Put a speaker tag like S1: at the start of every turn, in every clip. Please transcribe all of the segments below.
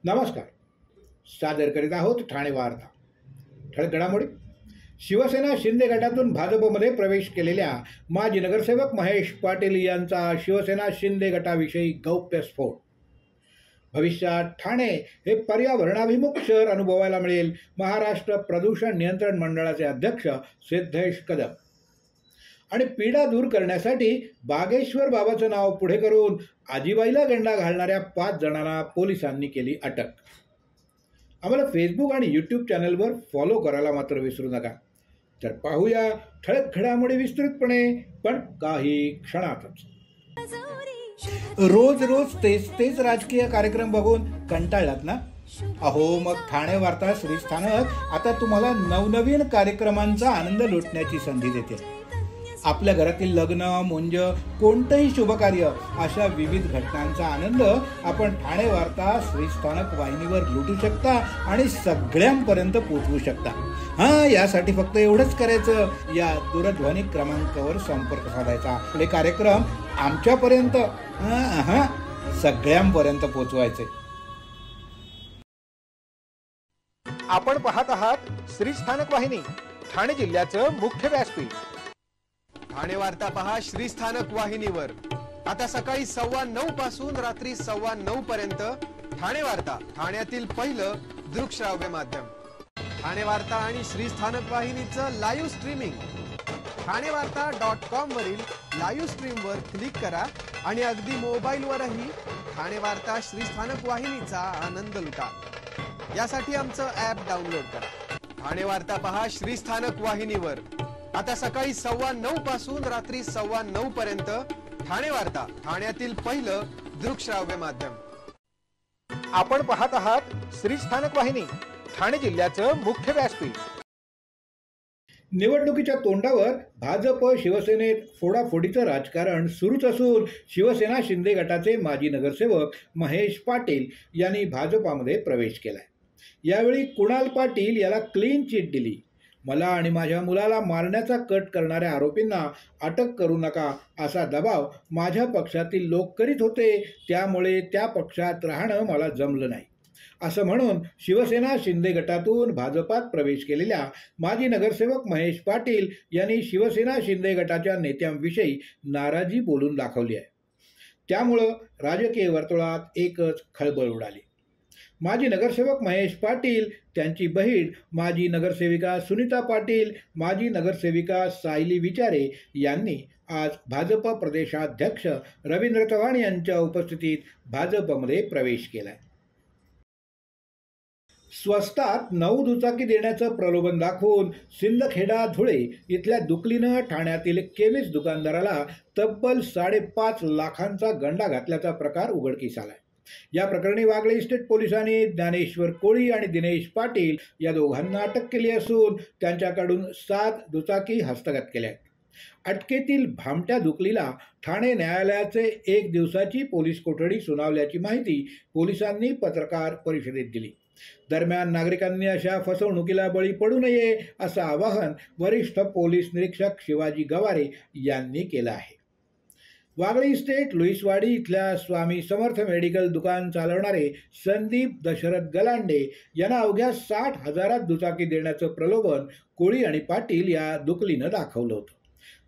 S1: नमस्कार. सादर करीत आहोत ठाणे वार्ता. ठळक घडामोडी. शिवसेना शिंदे गटातून भाजपमध्ये प्रवेश केलेल्या माजी नगरसेवक महेश पाटील यांचा शिवसेना शिंदे गटाविषयी गौप्यस्फोट. भविष्यात ठाणे हे पर्यावरणाभिमुख शहर अनुभवायला मिळेल. महाराष्ट्र प्रदूषण नियंत्रण मंडळाचे अध्यक्ष सिद्धेश कदम. आणि पीडा दूर करण्यासाठी बागेश्वर बाबाचं नाव पुढे करून आजीबाईला गंडा घालणाऱ्या 5 जणांना पोलिसांनी केली अटक. आम्हाला फेसबुक आणि यूट्यूब चॅनलवर फॉलो करायला मात्र विसरू नका. तर पाहूया ठळक घडामोडी विस्तृतपणे, पण काही क्षणातच. रोज रोज तेच राजकीय कार्यक्रम बघून कंटाळलात ना? अहो, मग ठाणे वार्ता श्रीस्थानक आता तुम्हाला नवनवीन कार्यक्रमांचा आनंद लुटण्याची संधी देते. आपल्या घरातील लग्न, मुंज, कोणतंही शुभकार्य अशा विविध घटनांचा आनंद आपण ठाणे वार्ता श्रीस्थानक वाहिनीवर लुटू शकता आणि सगळ्यांपर्यंत पोहोचवू शकता. यासाठी फक्त एवढंच करायचं, या दूरध्वनी क्रमांकावर संपर्क साधायचा. आपले कार्यक्रम आमच्यापर्यंत सगळ्यांपर्यंत पोहोचवायचे. आपण पाहत आहात श्रीस्थानक वाहिनी, ठाणे जिल्ह्याचं मुख्य व्यासपीठ.
S2: ठाणे वार्ता पहा श्रीस्थानक वाहिनीवर. आता सकाळी 9:15 पासून रात्री 9:15 पर्यंत ठाणे वार्ता, ठाण्यातील पहिलं दृकश्राव्य माध्यम. ठाणे वार्ता आणि श्रीस्थानक वाहिनीचं लाईव्ह स्ट्रीमिंग. ठाणेवार्ता.com वरील लाईव्ह स्ट्रीमवर क्लिक करा आणि अगदी मोबाईलवरही ठाणे वार्ता श्रीस्थानक वाहिनीचा आनंद लुटा. यासाठी आमचं ॲप डाउनलोड करा. ठाणे वार्ता पहा श्रीस्थानक वाहिनीवर. आता सकाळी 9:15 पासून रात्री 9:15 पर्यंत ठाणे वार्ता, ठाण्यातील पहिलं दृकश्राव्य माध्यम.
S1: आपण पाहत आहात श्रीस्थानक वाहिनी, ठाणे जिल्ह्याचं मुख्य व्यासपीठ. निवडणुकीच्या तोंडावर भाजप शिवसेनेत फोडाफोडीचं राजकारण सुरूच असून शिवसेना शिंदे गटाचे माजी नगरसेवक महेश पाटील यांनी भाजपामध्ये प्रवेश केलाय. यावेळी कुणाल पाटील याला क्लीन चिट दिली. मला आणि माझ्या मुलाला मारण्याचा कट करणाऱ्या आरोपींना अटक करू नका असा दबाव माझ्या पक्षातील लोक करीत होते, त्यामुळे त्या पक्षात राहणं मला जमलं नाही असं म्हणून शिवसेना शिंदे गटातून भाजपात प्रवेश केलेल्या माजी नगरसेवक महेश पाटील यांनी शिवसेना शिंदे गटाच्या नेत्यांविषयी नाराजी बोलून दाखवली आहे. त्यामुळं राजकीय वर्तुळात एकच खळबळ उडाली. माजी नगरसेवक महेश पाटील, त्यांची बहीण माजी नगरसेविका सुनीता पाटील, माजी नगरसेविका सायली विचारे यांनी आज भाजप प्रदेशाध्यक्ष रवींद्र चव्हाण यांच्या उपस्थितीत भाजपमध्ये प्रवेश केलाय. स्वस्तात 9 दुचाकी देण्याचं प्रलोभन दाखवून सिंदखेडा, धुळे इथल्या दुकलीनं ठाण्यातील केमिस्ट दुकानदाराला तब्बल 5.5 लाखांचा गंडा घातल्याचा प्रकार उघडकीस आलाय. या प्रकरणी वागळे इस्टेट पोलिसांनी ज्ञानेश्वर कोळी आणि दिनेश पाटील या दोघांना अटक केली असून त्यांच्याकडून 7 दुचाकी हस्तगत केल्या. अटकेतील भामट्या दुकलीला ठाणे न्यायालयाचे 1 दिवसाची पोलीस कोठडी सुनावल्याची माहिती पोलिसांनी पत्रकार परिषदेत दिली. दरम्यान नागरिकांनी अशा फसवणुकीला बळी पडू नये असं आवाहन वरिष्ठ पोलीस निरीक्षक शिवाजी गवारे यांनी केलं आहे. वागळे इस्टेट लुईसवाडी इथल्या स्वामी समर्थ मेडिकल दुकान चालवणारे संदीप दशरथ गलांडे यांना अवघ्या 60,000 दुचाकी देण्याचं प्रलोभन कोळी आणि पाटील या दुकलीनं दाखवलं होतं.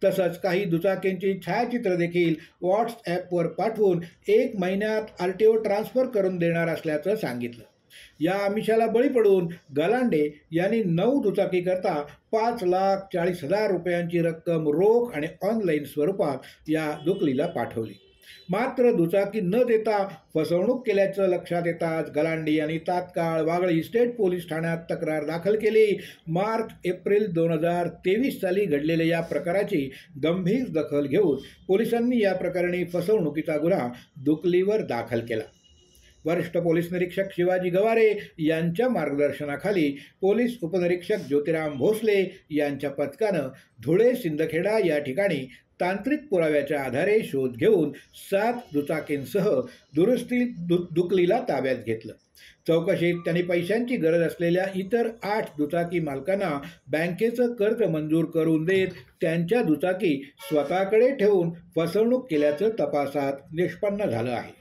S1: तसंच काही दुचाकींची छायाचित्र देखील व्हॉट्सॲपवर पाठवून 1 महिन्यात RTO ट्रान्सफर करून देणार असल्याचं सांगितलं. या आमिषाला बळी पडून गलांडे यांनी 9 दुचाकीकरता 5,40,000 रुपयांची रक्कम रोख आणि ऑनलाईन स्वरूपात या दुकलीला पाठवली. मात्र दुचाकी न देता फसवणूक केल्याचं लक्षात येताच गलांडे यांनी तात्काळ वागळे इस्टेट पोलीस ठाण्यात तक्रार दाखल केली. मार्च-एप्रिल 2023 साली घडलेल्या या प्रकाराची गंभीर दखल घेऊन पोलिसांनी या प्रकरणी फसवणुकीचा गुन्हा दुकलीवर दाखल केला. वरिष्ठ पोलीस निरीक्षक शिवाजी गवारे यांच्या मार्गदर्शनाखाली पोलीस उपनिरीक्षक ज्योतिराम भोसले यांच्या पथकानं धुळे, सिंदखेडा या ठिकाणी तांत्रिक पुराव्याच्या आधारे शोध घेऊन 7 दुचाकींसह दुकलीला ताब्यात घेतलं. चौकशीत त्यांनी पैशांची गरज असलेल्या इतर 8 दुचाकी मालकांना बँकेचं कर्ज मंजूर करून देत त्यांच्या दुचाकी स्वतःकडे ठेवून फसवणूक केल्याचं तपासात निष्पन्न झालं आहे.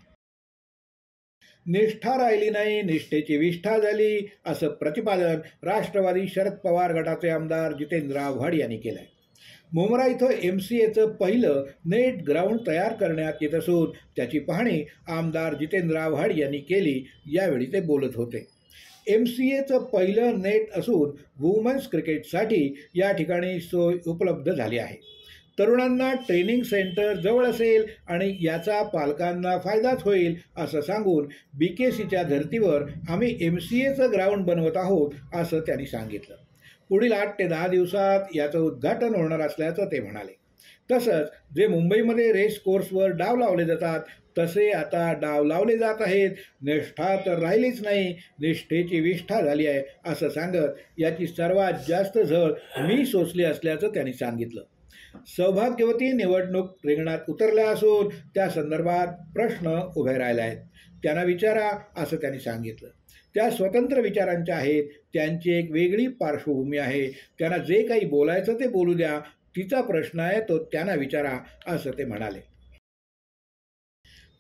S1: निष्ठा राहिली नाही, निष्ठेची विष्ठा झाली, असं प्रतिपादन राष्ट्रवादी शरद पवार गटाचे आमदार जितेंद्र आव्हाड यांनी केलं आहे. मुंब्रा इथं MCAचं पहिलं नेट ग्राउंड तयार करण्यात येत असून त्याची पाहणी आमदार जितेंद्र आव्हाड यांनी केली. यावेळी ते बोलत होते. MCAचं पहिलं नेट असून वुमन्स क्रिकेटसाठी या ठिकाणी सोय उपलब्ध झाली आहे. तरुणांना ट्रेनिंग सेंटर जवळ असेल आणि याचा पालकांना फायदाच होईल असं सांगून BKCच्या धर्तीवर आम्ही MCAचं ग्राउंड बनवत आहोत असं त्यांनी सांगितलं. पुढील 8 ते 10 दिवसात याचं उद्घाटन होणार असल्याचं ते म्हणाले. तसंच जे मुंबईमध्ये रेस कोर्सवर डाव लावले जातात तसे आता डाव लावले जात आहेत. निष्ठा तर राहिलीच नाही, निष्ठेची विष्ठा झाली आहे असं सांगत याची सर्वात जास्त झळ मी सोसली असल्याचं त्यांनी सांगितलं. सौभाग्यवती निवडणूक रिंगणात उतरल्या असून त्या संदर्भात प्रश्न उभे राहिले आहेत. त्यांना विचारा असं त्यांनी सांगितलं. त्या स्वतंत्र विचारांच्या आहेत, त्यांची एक वेगळी पार्श्वभूमी आहे. त्यांना जे काही बोलायचं ते बोलू द्या, तिचा प्रश्न आहे तो त्यांना विचारा असं ते म्हणाले.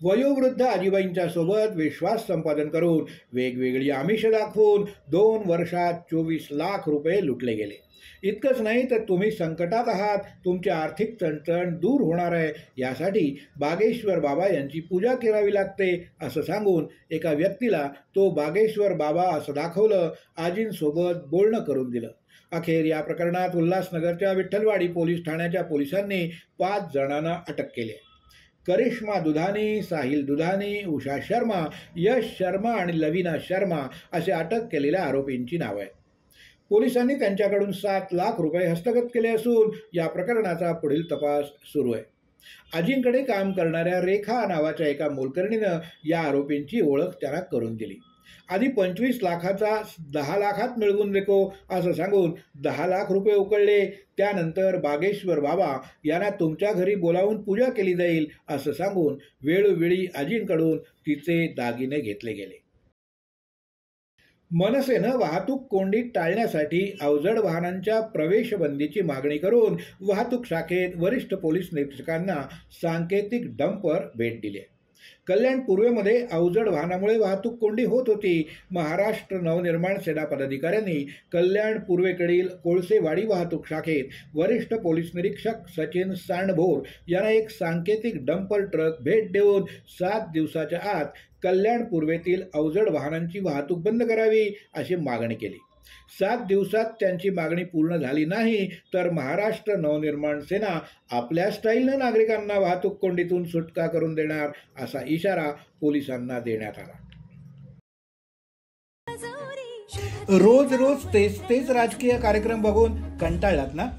S1: वयोवृद्ध आजीबाईंच्या सोबत विश्वास संपादन करून वेगवेगळी आमिष दाखवून 2 वर्षात 24 लाख रुपये लुटले गेले. इतकंच नाही तर तुम्ही संकटात आहात, तुमची आर्थिक चणचण दूर होणार आहे, यासाठी बागेश्वर बाबा यांची पूजा करावी लागते असं सांगून एका व्यक्तीला तो बागेश्वर बाबा असं दाखवलं. आजींसोबत बोलणं करून दिलं. अखेर या प्रकरणात उल्हासनगरच्या विठ्ठलवाडी पोलीस ठाण्याच्या पोलिसांनी 5 जणांना अटक केली. करिश्मा दुधानी, साहिल दुधानी, उषा शर्मा, यश शर्मा आणि लवीना शर्मा असे अटक केलेल्या आरोपींची नावं आहेत. पोलिसांनी त्यांच्याकडून 7 लाख रुपये हस्तगत केले असून या प्रकरणाचा पुढील तपास सुरू आहे. आजींकडे काम करणाऱ्या रेखा नावाच्या एका मोलकरणीनं या आरोपींची ओळख त्यांना करून दिली. आधी 25 लाखाचा 10 लाखात मिळवून देतो असं सांगून 10 लाख रुपये उकळले. त्यानंतर बागेश्वर बाबा यांना तुमच्या घरी बोलावून पूजा केली जाईल असं सांगून वेळोवेळी आजींकडून तिचे दागिने घेतले गेले. मनसेनं वाहतूक कोंडी टाळण्यासाठी अवजड वाहनांच्या प्रवेशबंदीची मागणी करून वाहतूक शाखेत वरिष्ठ पोलीस निरीक्षकांना सांकेतिक डंपर भेट दिली. कल्याण पूर्वेमध्ये अवजड वाहनामुळे वाहतूक कोंडी होत होती. महाराष्ट्र नवनिर्माण सेना पदाधिकाऱ्यांनी कल्याण पूर्वेकडील कोळसेवाडी वाहतूक शाखेत वरिष्ठ पोलीस निरीक्षक सचिन सांडभोर यांना एक सांकेतिक डंपर ट्रक भेट देऊन 7 दिवसाच्या आत कल्याण पूर्वेतील अवजड वाहनांची वाहतूक बंद करावी अशी मागणी केली. 7 दिवसात त्यांची मागणी पूर्ण झाली नाही तर महाराष्ट्र नवनिर्माण सेना आपल्या स्टाईलनं नागरिकांना वाहतूक कोंडीतून सुटका करून देणार असा इशारा पोलिसांना देण्यात आला. रोज रोज तेच राजकीय कार्यक्रम बघून कंटाळलात ना?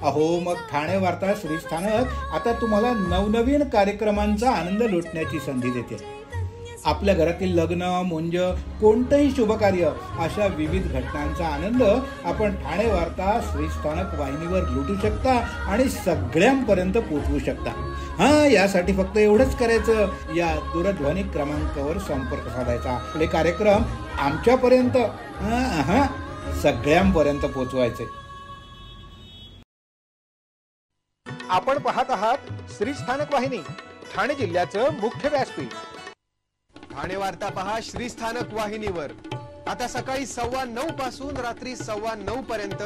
S1: अहो मग ठाणे वार्ता श्रीस्थानक आता तुम्हाला नवनवीन कार्यक्रमांचा आनंद लुटण्याची संधी देते. आपल्या घरातील लग्न, मुंज, कोणतंही शुभकार्य अशा विविध घटनांचा आनंद आपण ठाणे वार्ता श्रीस्थानक वाहिनीवर लुटू शकता आणि सगळ्यांपर्यंत पोहोचवू शकता. यासाठी फक्त एवढंच करायचं, या दूरध्वनी क्रमांकावर संपर्क साधायचा. आपले कार्यक्रम आमच्यापर्यंत सगळ्यांपर्यंत पोहोचवायचे.
S3: आपण पाहत आहात श्रीस्थानक वाहिनी, ठाणे जिल्ह्याचं मुख्य व्यासपीठ.
S2: ठाणे वार्ता पहा श्रीस्थानक वाहिनीवर. आता सकाळी 9:15 पासून रात्री 9:15 पर्यंत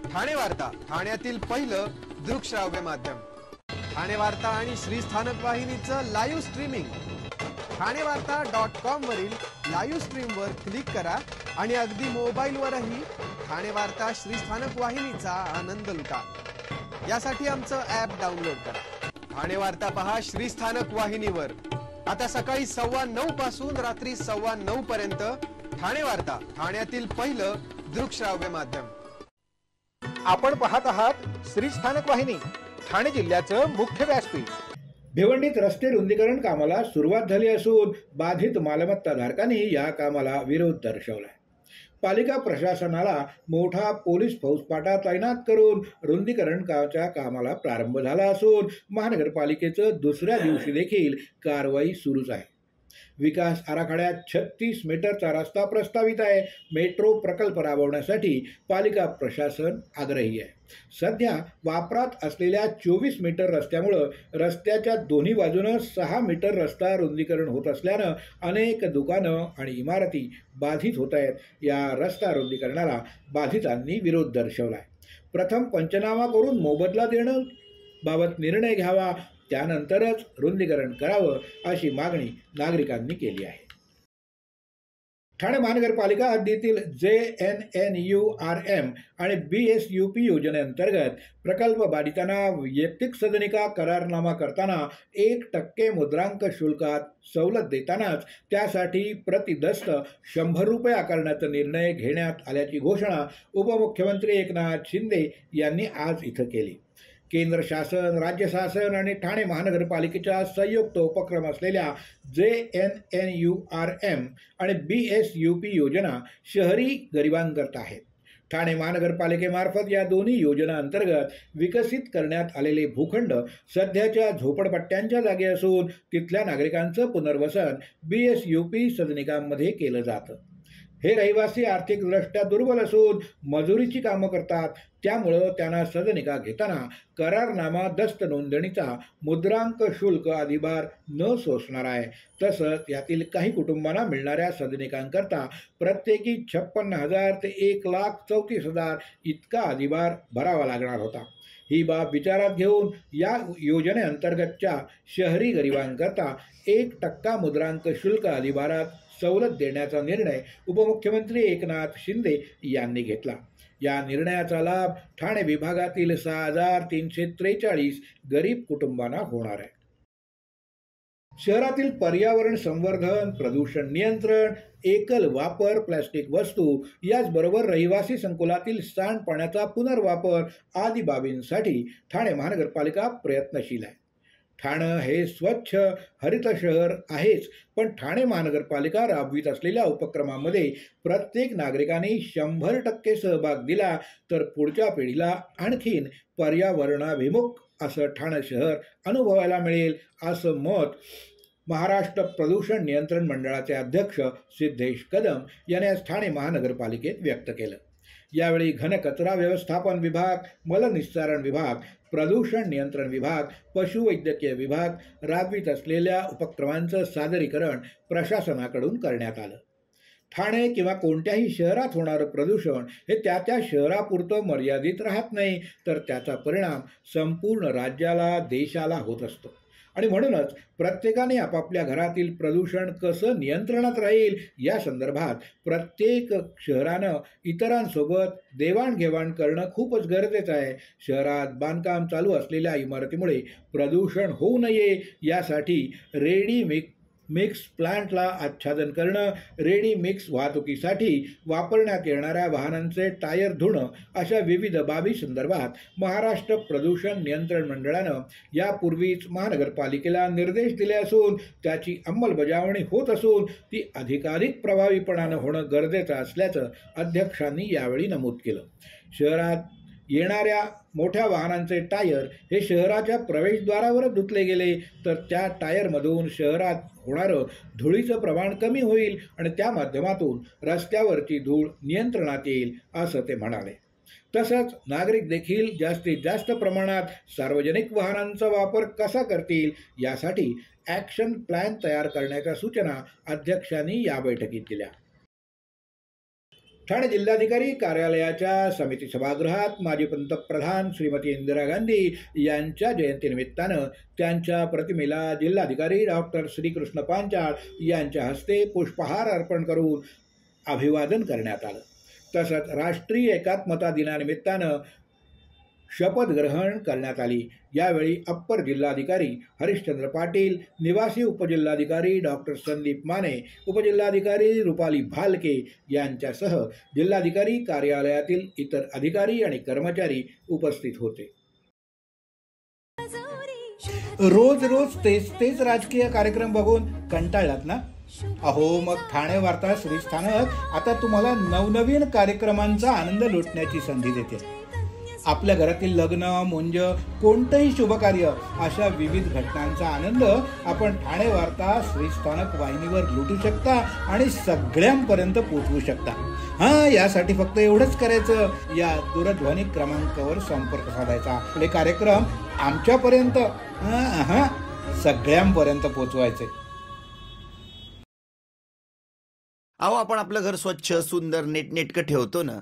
S2: ठाणे वार्ता, ठाण्यातील पहिलं दृकश्राव्य माध्यम. ठाणे वार्ता आणि श्रीस्थानक वाहिनीचं लाईव्ह स्ट्रीमिंग ठाणेवार्ता.com वरील लाईव्ह स्ट्रीमवर क्लिक करा आणि अगदी मोबाईलवरही ठाणे वार्ता श्रीस्थानक वाहिनीचा आनंद लुटा. यासाठी आमचं ॲप डाउनलोड करा. ठाणे वार्ता पहा श्रीस्थानक वाहिनीवर. आता सकाळी 9:15 पासून रात्री 9:15 पर्यंत ठाणे वार्ता, ठाण्यातील पहिलं दृकश्राव्य माध्यम.
S3: आपण पाहत आहात श्रीस्थानक वाहिनी, ठाणे जिल्ह्याचं मुख्य व्यासपीठ.
S1: भिवंडीत रस्ते रुंदीकरण कामाला सुरुवात झाली असून बाधित मालमत्ताधारकांनी या कामाला विरोध दर्शवला. पालिका प्रशासनाला मोठा पोलीस फौजफाटा तैनात करून रुंदीकरणाच्या कामाला प्रारंभ झाला असून महानगरपालिकेचं दुसऱ्या दिवशी देखील कारवाई सुरूच आहे. विकास आराखड्यात 36 मीटरचा रस्ता प्रस्तावित आहे. मेट्रो प्रकल्प राबवण्यासाठी पालिका प्रशासन आग्रही आहे. सध्या वापरात असलेल्या 24 मीटर रस्त्यामुळं रस्त्याच्या दोन्ही बाजूनं 6 मीटर रस्ता रुंदीकरण होत असल्यानं अनेक दुकानं आणि इमारती बाधित होत आहेत. या रस्ता रुंदीकरणाला बाधितांनी विरोध दर्शवला आहे. प्रथम पंचनामा करून मोबदला देणं बाबत निर्णय घ्यावा, त्यानंतरच रुंदीकरण करावं अशी मागणी नागरिकांनी केली आहे. ठाणे महानगरपालिका हद्दीतील JNNURM आणि BSUP योजनेअंतर्गत प्रकल्प बाधितांना वैयक्तिक सदनिका करारनामा करताना 1% मुद्रांक शुल्कात सवलत देतानाच त्यासाठी प्रतिदस्त 100 रुपये आकारण्याचा निर्णय घेण्यात आल्याची घोषणा उपमुख्यमंत्री एकनाथ शिंदे यांनी आज इथं केली. केंद्र शासन, राज्य शासन आणि ठाणे महानगरपालिकेच्या संयुक्त उपक्रम असलेल्या JNNURM आणि BSUP योजना शहरी गरिबांकरता आहेत. ठाणे महानगरपालिकेमार्फत या दोन्ही योजना अंतर्गत विकसित करण्यात आलेले भूखंड सध्याच्या झोपडपट्ट्यांच्या जागी असून तिथल्या नागरिकांचं पुनर्वसन BSUP सदनिकांमध्ये केलं जातं. हे रहिवासी आर्थिकदृष्ट्या दुर्बल असून मजुरीची कामं करतात. त्यामुळं त्यांना सदनिका घेताना करारनामा दस्त नोंदणीचा मुद्रांक शुल्क अधिभार न सोसणार आहे. तसंच यातील काही कुटुंबांना मिळणाऱ्या सदनिकांकरता प्रत्येकी 56,000 ते 1,34,000 इतका अधिभार भरावा लागणार होता. ही बाब विचारात घेऊन या योजनेअंतर्गतच्या शहरी गरिबांकरता 1% मुद्रांक शुल्क अधिभारात सवलत देण्याचा निर्णय उपमुख्यमंत्री एकनाथ शिंदे यांनी घेतला. या निर्णयाचा लाभ ठाणे विभागातील 6,343 गरीब कुटुंबांना होणार आहे. शहरातील पर्यावरण संवर्धन, प्रदूषण नियंत्रण, एकल वापर प्लास्टिक वस्तू याचबरोबर रहिवासी संकुलातील सांडपाण्याचा पुनर्वापर आदी बाबींसाठी ठाणे महानगरपालिका प्रयत्नशील आहे. ठाणे हे स्वच्छ हरित शहर आहेच, पण ठाणे महानगरपालिका राबवित असलेल्या उपक्रमामध्ये प्रत्येक नागरिकांनी 100% सहभाग दिला तर पुढच्या पिढीला आणखीन पर्यावरणाभिमुख असं ठाणे शहर अनुभवायला मिळेल, असं मत महाराष्ट्र प्रदूषण नियंत्रण मंडळाचे अध्यक्ष सिद्धेश कदम यांनी आज ठाणे महानगरपालिकेत व्यक्त केलं. यावेळी घनकचरा व्यवस्थापन विभाग, मलनिस्सारण विभाग, प्रदूषण नियंत्रण विभाग, पशुवैद्यकीय विभाग राबवित असलेल्या उपक्रमांचं सादरीकरण प्रशासनाकडून करण्यात आलं. ठाणे किंवा कोणत्याही शहरात होणारं प्रदूषण हे त्या शहरापुरतं मर्यादित राहत नाही, तर त्याचा परिणाम संपूर्ण राज्याला, देशाला होत असतो. आणि म्हणूनच प्रत्येकाने आपापल्या घरातील प्रदूषण कसं नियंत्रणात राहील या संदर्भात प्रत्येक शहरानं इतरांसोबत देवाणघेवाण करणं खूपच गरजेचं आहे. शहरात बांधकाम चालू असलेल्या इमारतीमुळे प्रदूषण होऊ नये यासाठी रेडी मिक्स प्लांटला आच्छादन करणं, रेडी मिक्स वाहतुकीसाठी वापरण्यात येणाऱ्या वाहनांचे टायर धुणं अशा विविध बाबी संदर्भात महाराष्ट्र प्रदूषण नियंत्रण मंडळानं यापूर्वीच महानगरपालिकेला निर्देश दिले असून त्याची अंमलबजावणी होत असून ती अधिकाधिक प्रभावीपणानं होणं गरजेचं असल्याचं अध्यक्षांनी यावेळी नमूद केलं. शहरात येणाऱ्या मोठ्या वाहनांचे टायर हे शहराच्या प्रवेशद्वारावर धुतले गेले तर त्या टायरमधून शहरात होणारं धुळीचं प्रमाण कमी होईल आणि त्या माध्यमातून रस्त्यावरची धूळ नियंत्रणात येईल, असं ते म्हणाले. तसंच नागरिक देखील जास्तीत जास्त प्रमाणात सार्वजनिक वाहनांचा वापर कसा करतील यासाठी ॲक्शन प्लॅन तयार करण्याच्या सूचना अध्यक्षांनी या बैठकीत दिल्या. ठाणे जिल्हाधिकारी कार्यालयाच्या समिती सभागृहात माजी पंतप्रधान श्रीमती इंदिरा गांधी यांच्या जयंतीनिमित्तानं त्यांच्या प्रतिमेला जिल्हाधिकारी डॉक्टर श्रीकृष्ण पांचाळ यांच्या हस्ते पुष्पहार अर्पण करून अभिवादन करण्यात आलं. तसंच राष्ट्रीय एकात्मता दिनानिमित्तानं शपथग्रहण करण्यात आली. यावेळी अप्पर जिल्हाधिकारी हरिश्चंद्र पाटील, निवासी उपजिल्हाधिकारी डॉक्टर संदीप माने, उपजिल्हाधिकारी रुपाली भालके यांच्यासह जिल्हाधिकारी कार्यालयातील इतर अधिकारी आणि कर्मचारी उपस्थित होते. रोज रोज तेच राजकीय कार्यक्रम बघून कंटाळलात ना? अहो, मग ठाणे वार्ता श्रीस्थानक आता तुम्हाला नवनवीन कार्यक्रमांचा आनंद लुटण्याची संधी देते. आपल्या घरातील लग्न, मुंज, कोणतंही शुभकार्य अशा विविध घटनांचा आनंद आपण ठाणे वार्ता श्रीस्थानक वाहिनीवर लुटू शकता आणि सगळ्यांपर्यंत पोहोचवू शकता. यासाठी फक्त एवढंच करायचं, या दूरध्वनी क्रमांकावर संपर्क साधायचा. आपले कार्यक्रम आमच्यापर्यंत सगळ्यांपर्यंत पोहोचवायचे.
S4: अहो, आपण आपलं घर स्वच्छ, सुंदर, नीटनेटकं ठेवतो ना,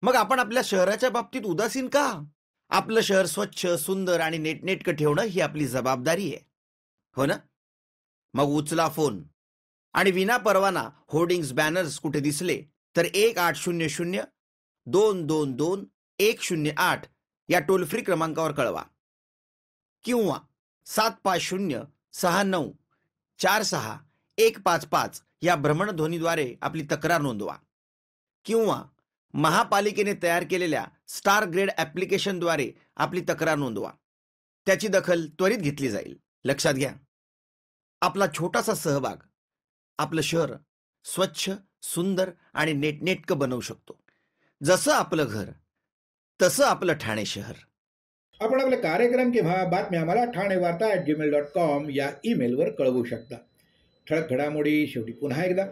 S4: मग आपण आपल्या शहराच्या बाबतीत उदासीन का? आपलं शहर स्वच्छ, सुंदर आणि नीटनेटकं ठेवणं ही आपली जबाबदारी आहे, हो ना? मग उचला फोन आणि विना परवाना होर्डिंग्स, बॅनर्स कुठे दिसले तर 1800-222-108 या टोल फ्री क्रमांकावर कळवा किंवा 7506946-155 या भ्रमणध्वनीद्वारे आपली तक्रार नोंदवा किंवा महापालिकेने तयार केलेल्या स्टार ग्रेड ॲप्लिकेशनद्वारे आपली तक्रार नोंदवा. त्याची दखल त्वरित घेतली जाईल. लक्षात घ्या, आपला छोटासा सहभाग आपलं शहर स्वच्छ, सुंदर आणि नीटनेटकं बनवू शकतो. जसं आपलं घर तसं आपलं ठाणे शहर.
S1: आपण आपले कार्यक्रम किंवा बातम्या आम्हाला ठाणेवार्ता@gmail.com या ईमेलवर कळवू शकता. ठळक घडामोडी शेवटी पुन्हा एकदा.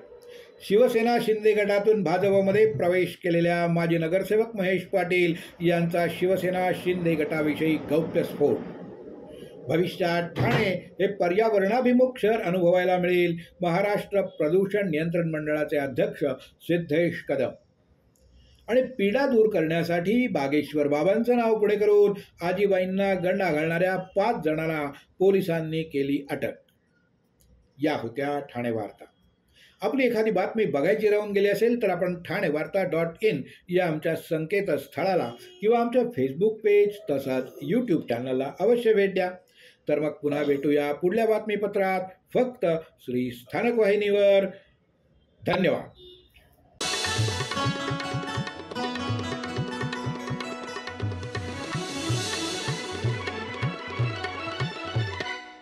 S1: शिवसेना शिंदे गटातून भाजपमध्ये प्रवेश केलेल्या माजी नगरसेवक महेश पाटील यांचा शिवसेना शिंदे गटाविषयी गौप्यस्फोट. भविष्यात ठाणे हे पर्यावरणाभिमुख शहर अनुभवायला मिळेल. महाराष्ट्र प्रदूषण नियंत्रण मंडळाचे अध्यक्ष सिद्धेश कदम. आणि पीडा दूर करण्यासाठी बागेश्वर बाबांचं नाव पुढे करून आजीबाईंना गंडा घालणाऱ्या 5 जणांना पोलिसांनी केली अटक. या होत्या ठाणे वार्ता. आपली एखादी बातमी बघायची राहून गेली असेल तर आपण ठाणेवार्ता.in या आमच्या संकेतस्थळाला किंवा आमच्या फेसबुक पेज तसंच यूट्यूब चॅनलला अवश्य भेट द्या. तर मग पुन्हा भेटूया पुढल्या बातमीपत्रात, फक्त श्री स्थानक वाहिनीवर. धन्यवाद.